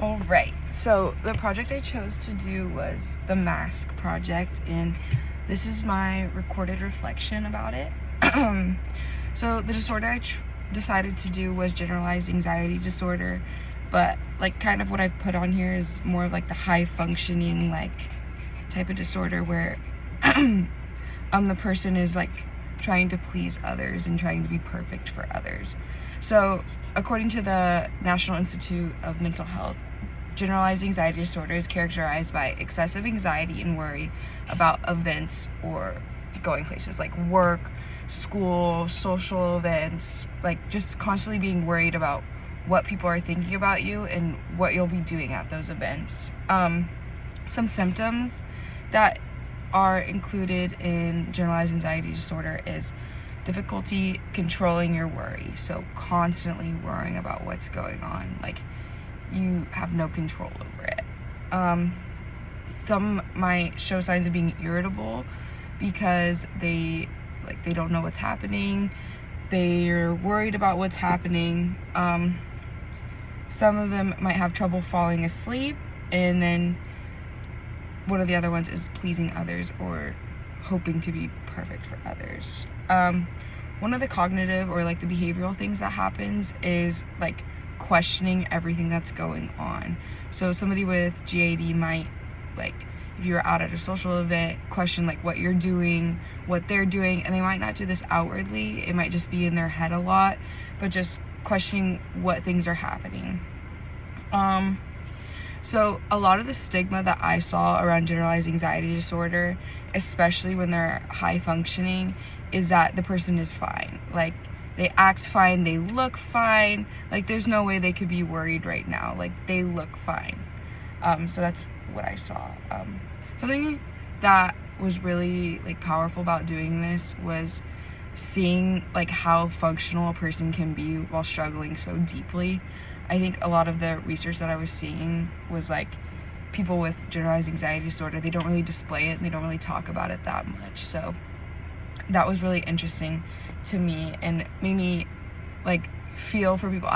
Alright, so the project I chose to do was the mask project, and this is my recorded reflection about it. So the disorder I decided to do was generalized anxiety disorder, but like kind of what I've put on here is more of like the high functioning like type of disorder where the person is like trying to please others and trying to be perfect for others. So according to the National Institute of Mental Health, generalized anxiety disorder is characterized by excessive anxiety and worry about events or going places like work, school, social events, like just constantly being worried about what people are thinking about you and what you'll be doing at those events. Some symptoms that are included in generalized anxiety disorder is difficulty controlling your worry, so constantly worrying about what's going on, like you have no control over it. Some might show signs of being irritable because they don't know what's happening, they're worried about what's happening. Some of them might have trouble falling asleep, and then one of the other ones is pleasing others or hoping to be perfect for others. One of the cognitive or like the behavioral things that happens is like questioning everything that's going on. So somebody with GAD might, like if you're out at a social event, question like what you're doing, what they're doing, and they might not do this outwardly, it might just be in their head a lot, but just questioning what things are happening. So a lot of the stigma that I saw around generalized anxiety disorder, especially when they're high functioning, is that the person is fine. Like they act fine, they look fine, like there's no way they could be worried right now, like they look fine. So that's what I saw. Something that was really like powerful about doing this was seeing like how functional a person can be while struggling so deeply. I think a lot of the research that I was seeing was like people with generalized anxiety disorder, they don't really display it and they don't really talk about it that much. So that was really interesting to me and made me like feel for people.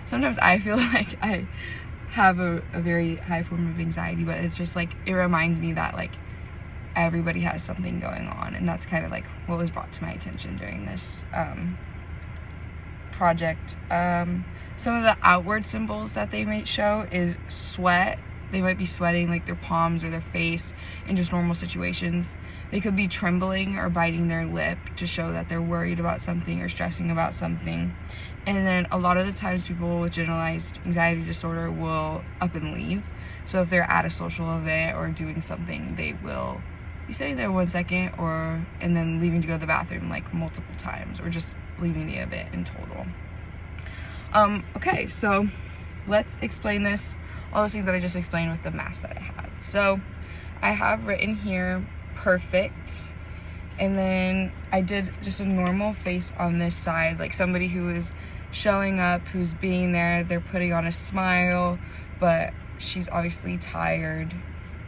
Sometimes I feel like I have a very high form of anxiety, but it's just like it reminds me that like everybody has something going on, and that's kind of like what was brought to my attention during this project. Some of the outward symbols that they might show is sweat. They might be sweating like their palms or their face in just normal situations. They could be trembling or biting their lip to show that they're worried about something or stressing about something. And then a lot of the times people with generalized anxiety disorder will up and leave. So if they're at a social event or doing something, they will be sitting there 1 second and then leaving to go to the bathroom like multiple times, or just leaving the event in total. Okay, so let's explain this, all those things that I just explained with the mask that I have. So I have written here perfect, and then I did just a normal face on this side, like somebody who is showing up, who's being there, they're putting on a smile, but she's obviously tired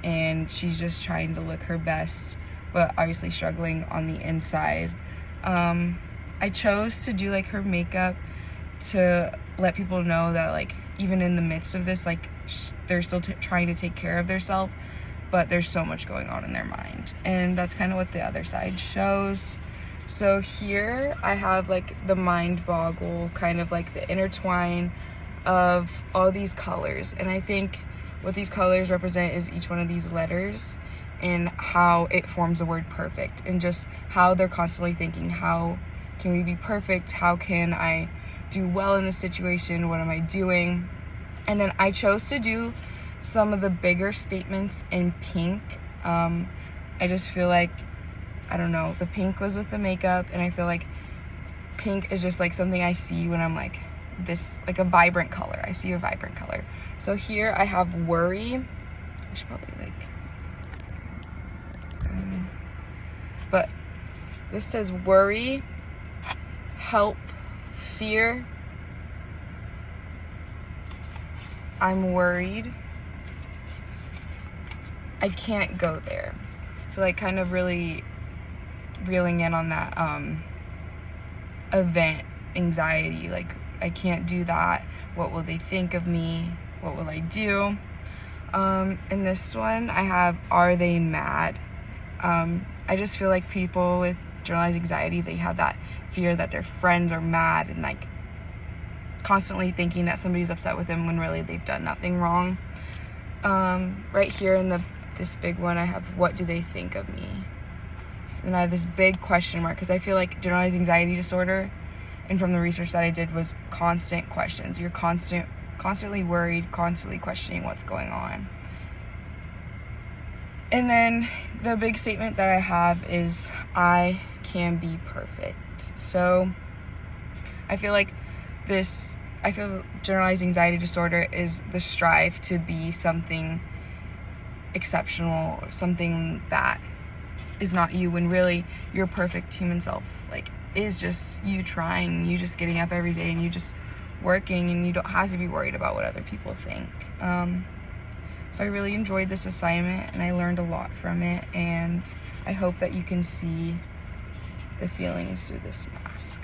and she's just trying to look her best, but obviously struggling on the inside. I chose to do like her makeup to let people know that like even in the midst of this, like they're still trying to take care of themselves, but there's so much going on in their mind. And that's kind of what the other side shows. So here I have like the mind boggle, kind of like the intertwine of all these colors, and I think what these colors represent is each one of these letters and how it forms the word perfect, and just how they're constantly thinking, how can we be perfect, how can I do well in this situation, what am I doing? And then I chose to do some of the bigger statements in pink. I just feel like, I don't know, the pink was with the makeup, and I feel like pink is just like something I see when I'm like this, like a vibrant color. I see a vibrant color. So here I have worry. I should probably like, but this says worry, help, fear, I'm worried, I can't go there. So like kind of really reeling in on that event anxiety, like I can't do that, what will they think of me, what will I do? In this one, I have, are they mad? I just feel like people with generalized anxiety, they have that fear that their friends are mad and like constantly thinking that somebody's upset with them when really they've done nothing wrong. Right here in this big one, I have, what do they think of me? And I have this big question mark, because I feel like generalized anxiety disorder, and from the research that I did, was constant questions. You're constantly worried, constantly questioning what's going on. And then the big statement that I have is, I can be perfect. So I feel generalized anxiety disorder is the strive to be something exceptional, or something that is not you, when really your perfect human self like is just you trying, you just getting up every day, and you just working, and you don't have to be worried about what other people think. So I really enjoyed this assignment, and I learned a lot from it, and I hope that you can see the feelings through this mask.